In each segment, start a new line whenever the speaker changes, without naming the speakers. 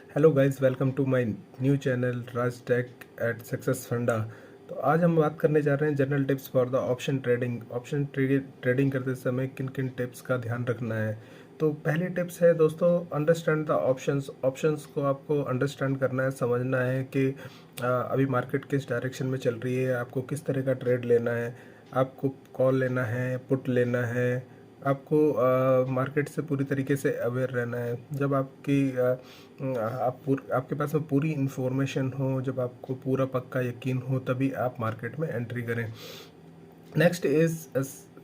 Hello guys, welcome to my new channel Raj tech at success funda. तो आज हम बात करने जा रहे हैं general tips for the option trading. Trading करते समय किन किन टिप्स का ध्यान रखना है। तो पहली टिप्स है दोस्तों, अंडरस्टैंड द ऑप्शंस। ऑप्शंस को आपको अंडरस्टैंड करना है, समझना है कि अभी मार्केट किस डायरेक्शन में चल रही है, आपको किस तरह का ट्रेड लेना है। आपको कॉल लेना है, पुट लेना है, आपको मार्केट से पूरी तरीके से अवेयर रहना है। जब आपके पास में पूरी इन्फॉर्मेशन हो, जब आपको पूरा पक्का यकीन हो, तभी आप मार्केट में एंट्री करें। Next is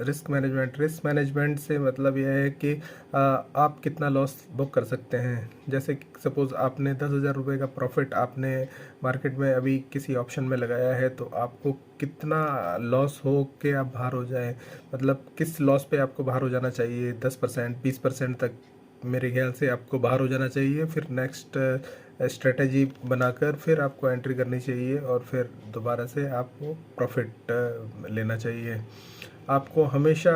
risk management. Risk management से मतलब यह है कि आप कितना लॉस बुक कर सकते हैं। जैसे सपोज़ आपने 10,000 रुपये का प्रॉफिट आपने मार्केट में अभी किसी ऑप्शन में लगाया है, तो आपको कितना लॉस हो के आप बाहर हो जाए, मतलब किस लॉस पे आपको बाहर हो जाना चाहिए। 10%, 20% तक मेरे ख्याल से आपको बाहर हो जाना चाहिए। फिर नेक्स्ट स्ट्रेटजी बनाकर फिर आपको एंट्री करनी चाहिए और फिर दोबारा से आपको प्रॉफिट लेना चाहिए। आपको हमेशा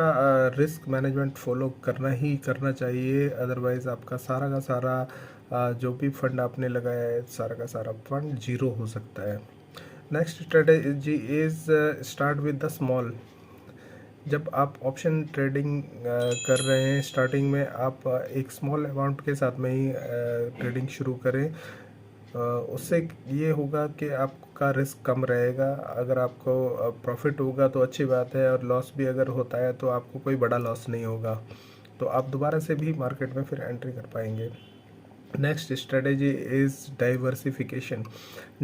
रिस्क मैनेजमेंट फॉलो करना ही करना चाहिए, अदरवाइज़ आपका सारा का सारा जो भी फंड आपने लगाया है, सारा का सारा फंड जीरो हो सकता है। Next strategy is start with the small. जब आप ऑप्शन ट्रेडिंग कर रहे हैं, स्टार्टिंग में आप एक स्मॉल अमाउंट के साथ में ही ट्रेडिंग शुरू करें। उससे ये होगा कि आपका रिस्क कम रहेगा। अगर आपको प्रॉफिट होगा तो अच्छी बात है, और लॉस भी अगर होता है तो आपको कोई बड़ा लॉस नहीं होगा, तो आप दोबारा से भी मार्केट में फिर एंट्री कर पाएंगे। Next strategy is diversification.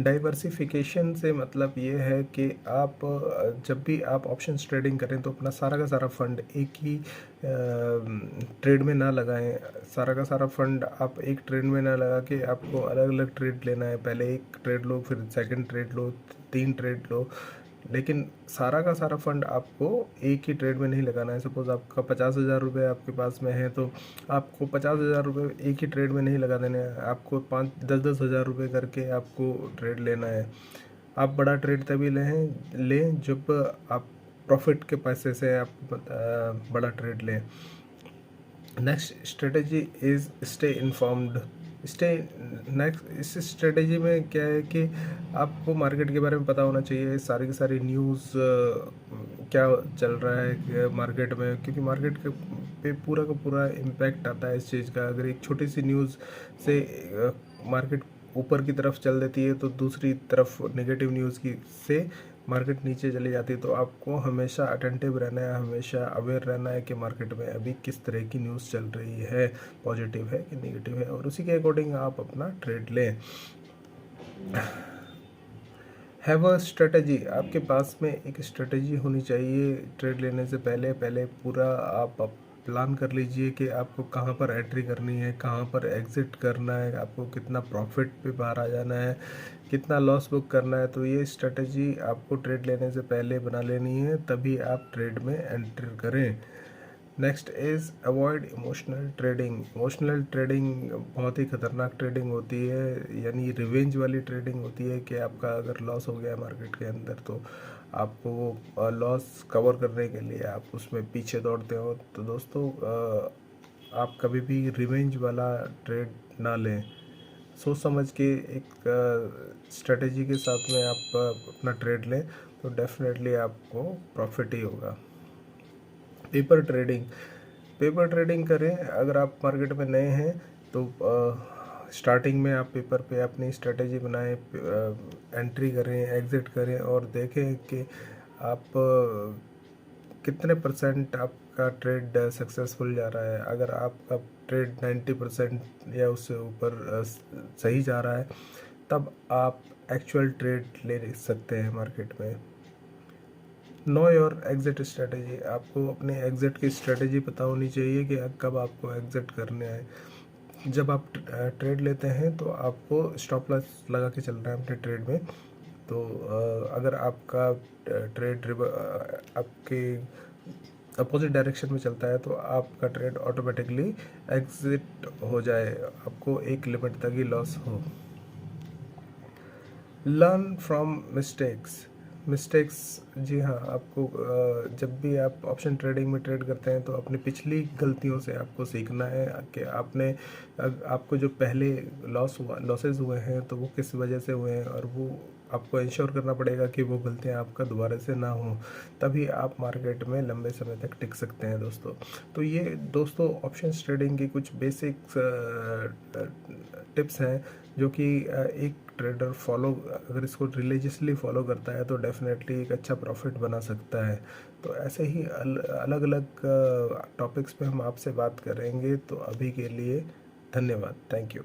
Diversification से मतलब ये है कि आप जब भी आप ऑप्शंस ट्रेडिंग करें तो अपना सारा का सारा फंड एक ही ट्रेड में ना लगाएं। सारा का सारा फंड आप एक ट्रेड में ना लगा के आपको अलग अलग ट्रेड लेना है। पहले एक ट्रेड लो, फिर सेकंड ट्रेड लो, 3 ट्रेड लो, लेकिन सारा का सारा फंड आपको एक ही ट्रेड में नहीं लगाना है। सपोज़ आपका 50,000 रुपये आपके पास में है, तो आपको 50,000 रुपये एक ही ट्रेड में नहीं लगा देने हैं। आपको 5-10-10 हज़ार रुपये करके आपको ट्रेड लेना है। आप बड़ा ट्रेड तभी लें जब आप प्रॉफिट के पैसे से आप बड़ा ट्रेड लें। Next strategy is stay informed. Stay next इस स्ट्रेटजी में क्या है कि आपको मार्केट के बारे में पता होना चाहिए, सारी की सारी न्यूज़ क्या चल रहा है मार्केट में, क्योंकि मार्केट के पे पूरा का पूरा इम्पैक्ट आता है इस चीज़ का। अगर एक छोटी सी न्यूज़ से मार्केट ऊपर की तरफ चल देती है, तो दूसरी तरफ नेगेटिव न्यूज़ की से मार्केट नीचे चली जाती है। तो आपको हमेशा अटेंटिव रहना है, हमेशा अवेयर रहना है कि मार्केट में अभी किस तरह की न्यूज़ चल रही है, पॉजिटिव है कि नेगेटिव है, और उसी के अकॉर्डिंग आप अपना ट्रेड लें। Have a strategy. आपके पास में एक स्ट्रेटजी होनी चाहिए। ट्रेड लेने से पहले पहले पूरा आप प्लान कर लीजिए कि आपको कहाँ पर एंट्री करनी है, कहाँ पर एग्ज़िट करना है, आपको कितना प्रॉफिट पे बाहर आ जाना है, कितना लॉस बुक करना है। तो ये स्ट्रेटजी आपको ट्रेड लेने से पहले बना लेनी है, तभी आप ट्रेड में एंटर करें। Next is avoid emotional trading. Emotional trading बहुत ही ख़तरनाक ट्रेडिंग होती है, यानी रिवेंज वाली ट्रेडिंग होती है कि आपका अगर लॉस हो गया मार्केट के अंदर, तो आपको वो लॉस कवर करने के लिए आप उसमें पीछे दौड़ते हो। तो दोस्तों, आप कभी भी रिवेंज वाला ट्रेड ना लें। सोच समझ के एक स्ट्रेटजी के साथ में आप अपना ट्रेड लें, तो डेफिनेटली आपको प्रॉफिट ही होगा। Paper trading. पेपर ट्रेडिंग करें। अगर आप मार्केट में नए हैं तो स्टार्टिंग में आप पेपर पे अपनी स्ट्रेटजी बनाएं, एंट्री करें, एग्ज़िट करें, और देखें कि आप कितने परसेंट आपका ट्रेड सक्सेसफुल जा रहा है। अगर आपका ट्रेड 90% या उससे ऊपर सही जा रहा है, तब आप एक्चुअल ट्रेड ले सकते हैं मार्केट में। Know your exit strategy. आपको अपने एग्ज़िट की स्ट्रेटजी पता होनी चाहिए कि कब आपको एग्ज़िट करने है। जब आप ट्रेड लेते हैं तो आपको स्टॉप लॉस लगा के चलना है अपने ट्रेड में। तो अगर आपका ट्रेड आपके अपोजिट डायरेक्शन में चलता है, तो आपका ट्रेड ऑटोमेटिकली एग्ज़िट हो जाए, आपको एक लिमिट तक ही लॉस हो। Learn from mistakes. मिस्टेक्स, जी हाँ, आपको जब भी आप ऑप्शन ट्रेडिंग में ट्रेड करते हैं तो अपनी पिछली गलतियों से आपको सीखना है कि आपको जो पहले लॉसेस हुए हैं तो वो किस वजह से हुए हैं, और वो आपको इंश्योर करना पड़ेगा कि वो गलतियाँ आपका दोबारा से ना हों, तभी आप मार्केट में लंबे समय तक टिक सकते हैं दोस्तों। तो ये दोस्तों ऑप्शंस ट्रेडिंग की कुछ बेसिक्स टिप्स हैं जो कि एक ट्रेडर फॉलो, अगर इसको रिलीजियसली फॉलो करता है तो डेफिनेटली एक अच्छा प्रॉफिट बना सकता है। तो ऐसे ही अलग अलग टॉपिक्स पे हम आपसे बात करेंगे। तो अभी के लिए धन्यवाद, थैंक यू।